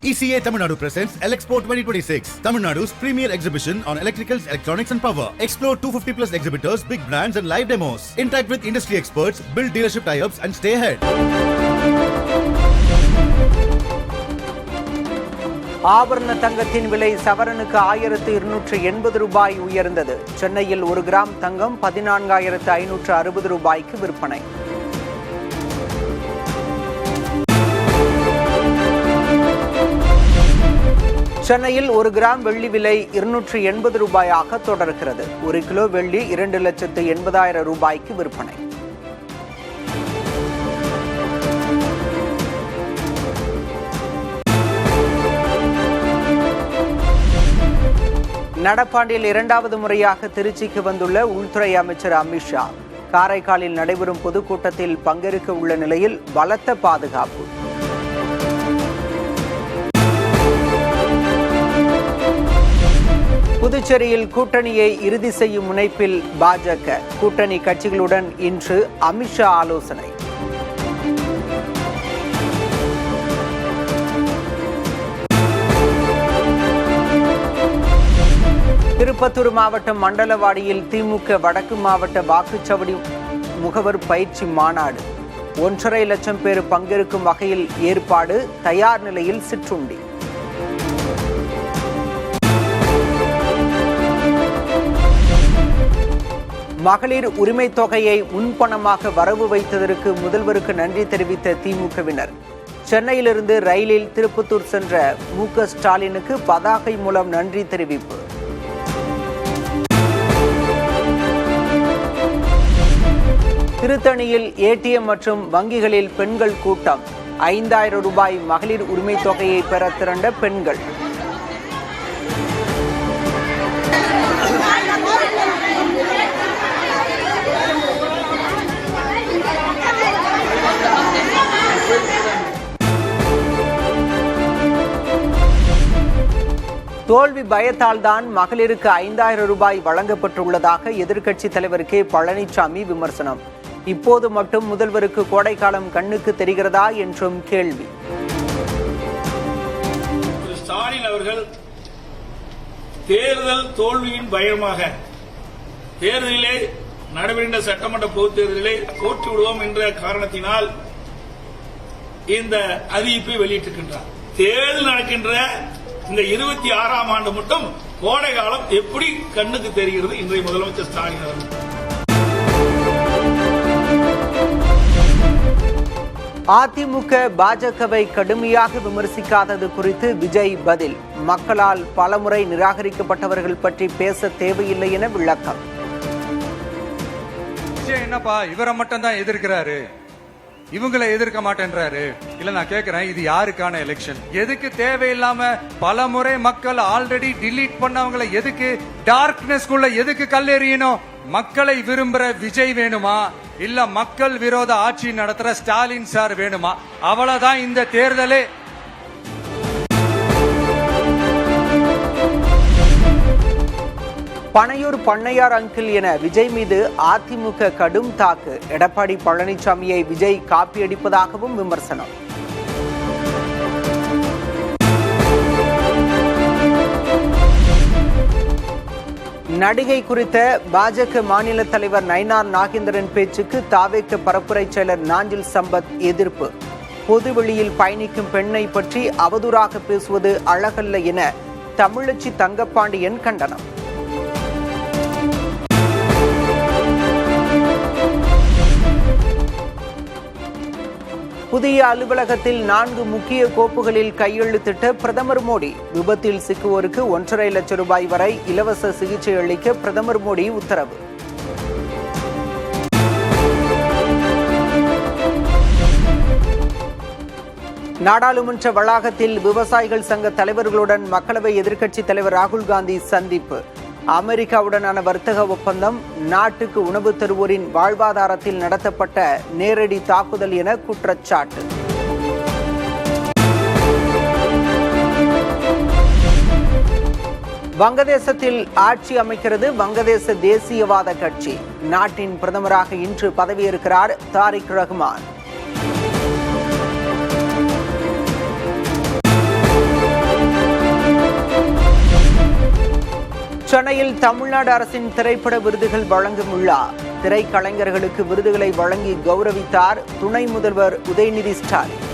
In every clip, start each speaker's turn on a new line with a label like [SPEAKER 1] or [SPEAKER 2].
[SPEAKER 1] ECA Tamil Nadu presents Elexpo 2026, Tamil Nadu's premier exhibition on electricals, electronics and power. Explore 250 plus exhibitors, big brands and live demos. Interact with industry experts, build dealership tie-ups and stay ahead.
[SPEAKER 2] ஆபரண தங்கத்தின் விலை சவரனுக்கு 1280 ரூபாய் உயர்ந்தது. சென்னையில் 1 gram தங்கம் 14,560 ரூபாய்க்கு விற்பனை. சென்னையில் 1 கிராம் வெள்ளி விலை 280 ரூபாயாக தொடர்கிறது. 1 கிலோ வெள்ளி 2,80,000 ரூபாய்க்கு விற்பனை. நடப்பாண்டில் 2வது முறையாக திருச்சிக்கு வந்துள்ள உள்துறை அமைச்சர் அமித்ஷா காரைக்காலில் நடைபெறும் பொதுக்கூட்டத்தில் பங்கேற்க உள்ள நிலையில் பலத்த பாதுகாப்பு. புதுச்சேரியில் கூட்டணியை இறுதி செய்யும் முனைப்பில் பாஜக. கூட்டணி கட்சிகளுடன் இன்று அமித்ஷா ஆலோசனை. திருப்பத்தூர் மாவட்டம் மண்டலவாடியில் திமுக வடக்கு மாவட்ட வாக்குச்சாவடி முகவர் பயிற்சி மாநாடு. 1.5 லட்சம் பேர் பங்கேற்கும் வகையில் ஏற்பாடு. தயார் நிலையில் சிற்றுண்டி. மகளிர் உரிமை தொகையை முன்பணமாக வரவு வைத்ததற்கு முதல்வருக்கு நன்றி தெரிவித்த திமுகவினர். சென்னையிலிருந்து ரயிலில் திருப்பத்தூர் சென்ற மு.க. ஸ்டாலினுக்கு பதாகை மூலம் நன்றி தெரிவிப்பு. திருத்தணியில் ஏடிஎம் மற்றும் வங்கிகளில் பெண்கள் கூட்டம். 5,000 ரூபாய் மகளிர் உரிமை தொகையை பெற திரண்ட பெண்கள். தோல்வி பயத்தால் தான் மகளிருக்கு 5,000 ரூபாய் வழங்கப்பட்டுள்ளதாக எதிர்க்கட்சி தலைவர் கே. பழனிசாமி விமர்சனம். இப்போது மட்டும் முதல்வருக்கு கோடைக்காலம் கண்ணுக்கு தெரிகிறதா என்றும் கேள்வி.
[SPEAKER 3] ஸ்டாலின் அவர்கள் தேர்தல் தோல்வியின் பயமாக தேர்தலிலே நடைபெறுகின்ற சட்டமன்ற பொதுத் தேர்தலிலே தோற்று விடுவோம் என்ற காரணத்தினால் இந்த அறிவிப்பை வெளியிட்டிருக்கின்றார். தேர்தல் நடக்கின்ற இந்த 26ஆம் ஆண்டு மட்டும் கோடை காலம் எப்படி கண்ணுக்கு தெரிகிறது இன்றைய முதலமைச்சர் ஸ்டாலின் அவர்கள்.
[SPEAKER 2] அதிமுக பாஜகவை கடுமையாக விமர்சிக்காதது குறித்து விஜய் பதில். மக்களால் பலமுறை நிராகரிக்கப்பட்டவர்கள் பற்றி பேச தேவையில்லை என விளக்கம்.
[SPEAKER 4] விஜய் என்னப்பா இவரை மட்டும் தான் எதிர்க்கிறாரு, இவங்களை எதிர்க்க மாட்டேன்றாரு. இல்ல நான் கேக்குறேன், இது யாருக்கான எலெக்ஷன்? எதுக்கு தேவையில்லாம பல முறை மக்கள் ஆல்ரெடி டிலீட் பண்ணவங்களை எதுக்கு டார்க்னஸ்குள்ள எதுக்கு கல்லெறியணும்? மக்களை விரும்புற விஜய் வேணுமா, இல்ல மக்கள் விரோத ஆட்சி நடத்துற ஸ்டாலின் சார் வேணுமா? அவ்வளவுதான் இந்த தேர்தலே.
[SPEAKER 2] பனையூர் பண்ணையார் அங்கிள் என விஜய் மீது அதிமுக கடும் தாக்கு. எடப்பாடி பழனிசாமியை விஜய் காப்பியடிப்பதாகவும் விமர்சனம். நடிகை குறித்த பாஜக மாநில தலைவர் நயினார் நாகேந்திரன் பேச்சுக்கு தாவேக பரப்புரை செயலர் நாஞ்சில் சம்பத் எதிர்ப்பு. பொதுவெளியில் பயணிக்கும் பெண்ணை பற்றி அவதூறாக பேசுவது அழகல்ல என தமிழச்சி தங்கப்பாண்டியன் கண்டனம். புதிய அலுவலகத்தில் 4 முக்கிய கோப்புகளில் கையெழுத்திட்ட பிரதமர் மோடி. விபத்தில் சிக்குவோருக்கு 1.5 லட்சம் ரூபாய் வரை இலவச சிகிச்சை அளிக்க பிரதமர் மோடி உத்தரவு. நாடாளுமன்ற வளாகத்தில் விவசாயிகள் சங்க தலைவர்களுடன் மக்களவை எதிர்க்கட்சி தலைவர் ராகுல் காந்தி சந்திப்பு. அமெரிக்காவுடனான வர்த்தக ஒப்பந்தம், நாட்டுக்கு உணவு தருவோரின் வாழ்வாதாரத்தில் நடத்தப்பட்ட நேரடி தாக்குதல் என குற்றச்சாட்டு. வங்கதேசத்தில் ஆட்சி அமைக்கிறது வங்கதேச தேசியவாத கட்சி. நாட்டின் பிரதமராக இன்று பதவியேற்கிறார் தாரிக் ரஹ்மான். சென்னையில் தமிழ்நாடு அரசின் திரைப்பட விருதுகள் வழங்கும் விழா. திரைக்கலைஞர்களுக்கு விருதுகளை வழங்கி கௌரவித்தார் துணை முதல்வர் உதயநிதி ஸ்டாலின்.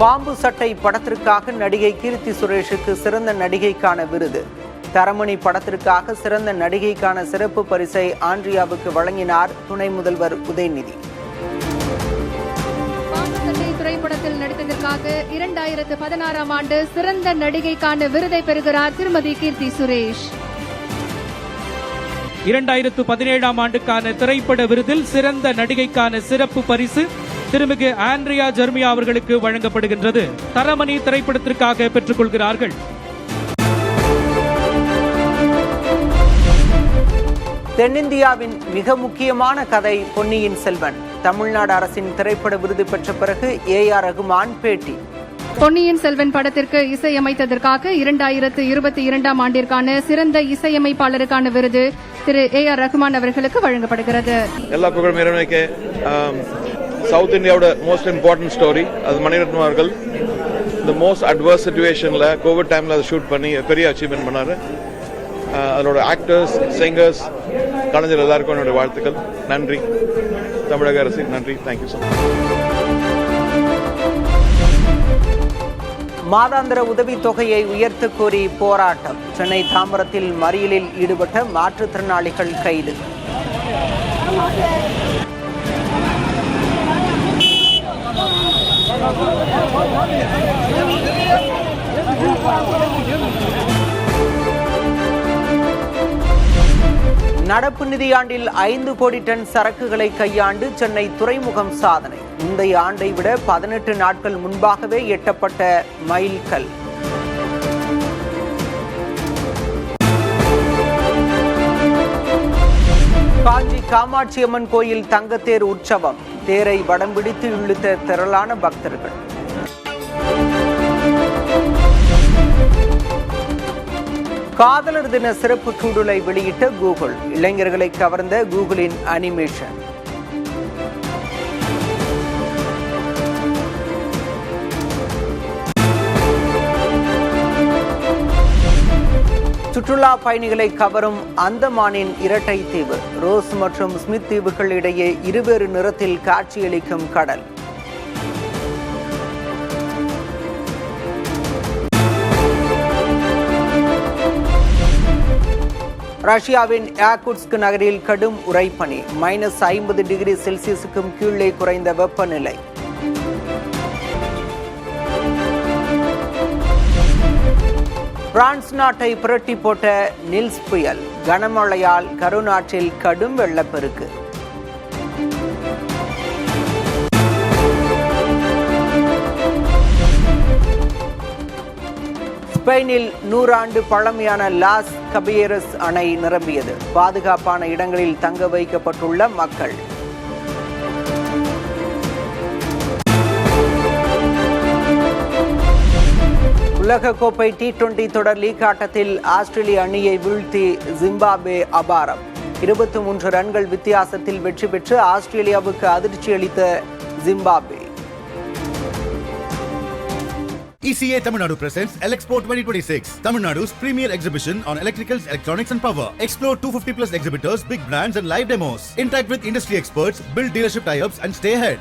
[SPEAKER 2] பாம்பு சட்டை படத்திற்காக நடிகை கீர்த்தி சுரேஷுக்கு சிறந்த நடிகைக்கான விருது. தரமணி படத்திற்காக சிறந்த நடிகைக்கான சிறப்பு பரிசை ஆண்ட்ரியாவுக்கு வழங்கினார் துணை முதல்வர் உதயநிதி.
[SPEAKER 5] திரைப்படத்தில் நடித்ததற்காக 2016ஆம் ஆண்டு சிறந்த நடிகைக்கான விருதை பெறுகிறார் திருமதி கீர்த்தி சுரேஷ்.
[SPEAKER 6] 2017ஆம் ஆண்டுக்கான திரைப்பட விருதில் சிறந்த நடிகைக்கான சிறப்பு பரிசு திருமிகு ஆண்ட்ரியா ஜெர்மியா அவர்களுக்கு வழங்கப்படுகின்றது. தரமணி திரைப்படத்திற்காக பெற்றுக் கொள்கிறார்கள்.
[SPEAKER 2] தென்னிந்தியாவின் மிக முக்கியமான கதை பொன்னியின் செல்வன். தமிழ்நாடு அரசின் திரைப்பட விருது பெற்ற பிறகு AR ரகுமான் பேட்டி.
[SPEAKER 5] பொன்னியின் செல்வன் படத்திற்கு இசையமைத்ததற்காக 2022ஆம் ஆண்டிற்கான சிறந்த இசையமைப்பாளருக்கான விருது திரு AR ரகுமான் அவர்களுக்கு வழங்கப்படுகிறது.
[SPEAKER 7] எல்லா புகழும் இறைவனுக்கே. சவுத் இந்தியாவோட மோஸ்ட் இம்பார்ட்டன்ட் ஸ்டோரி அது மணிரத்னம் அவர்கள் இந்த மோஸ்ட் அட்வர்ஸ் சிச்சுவேஷன்ல கோவிட் டைம்ல அதை ஷூட் பண்ணி பெரிய அச்சீவ்மெண்ட் பண்ணாரு. அதோட ஆக்டர்ஸ், சிங்கர்ஸ், கலைஞர் எல்லாருக்கும் என்னோட வாழ்த்துக்கள். நன்றி தமிழக அரசு, நன்றி. Thank you so much.
[SPEAKER 2] மாதாந்திர உதவித் தொகையை உயர்த்த கோரி போராட்டம். சென்னை தாம்பரத்தில் மறியலில் ஈடுபட்ட மாற்றுத்திறனாளிகள் கைது. நடப்பு நிதியாண்டில் 5 கோடி டன் சரக்குகளை கையாண்டு சென்னை துறைமுகம் சாதனை. முந்தைய ஆண்டை விட 18 நாட்கள் முன்பாகவே எட்டப்பட்ட மைல்கல். காஞ்சி காமாட்சியம்மன் கோயில் தங்கத்தேர் உற்சவம். தேரை வடம் பிடித்து இழுத்த திரளான பக்தர்கள். காதலர் தின சிறப்பு டூடுலை வெளியிட்ட கூகுள். இளைஞர்களை கவர்ந்த கூகுளின் அனிமேஷன். சுற்றுலா பயணிகளை கவரும் அந்தமானின் இரட்டை தீவு. ரோஸ் மற்றும் ஸ்மித் தீவுகள் இடையே இருவேறு நிறத்தில் காட்சியளிக்கும் கடல். ரஷ்யாவின் யாக்குட்ஸ்க் நகரில் கடும் உறைபனி. -50 டிகிரி செல்சியஸுக்கும் கீழே குறைந்த வெப்பநிலை. பிரான்ஸ் நாட்டை புரட்டி போட்ட நில்ஸ் புயல். கனமழையால் கருநாட்டில் கடும் வெள்ளப்பெருக்கு. ஸ்பெயினில் 100 ஆண்டு பழமையான லாஸ் கபியரஸ் அணை நிரம்பியது. பாதுகாப்பான இடங்களில் தங்க வைக்கப்பட்டுள்ள மக்கள். உலகக்கோப்பை T20 தொடர் லீக் ஆட்டத்தில் ஆஸ்திரேலிய அணியை வீழ்த்தி ஜிம்பாப்வே அபாரம். 23 ரன்கள் வித்தியாசத்தில் வெற்றி பெற்று ஆஸ்திரேலியாவுக்கு அதிர்ச்சி அளித்த Zimbabwe.
[SPEAKER 1] ECA Tamil Nadu presents Elexpo 2026, Tamil Nadu's premier exhibition on electricals, electronics and power. Explore 250 plus exhibitors, big brands and live demos. Interact with industry experts, build dealership tie-ups and stay ahead.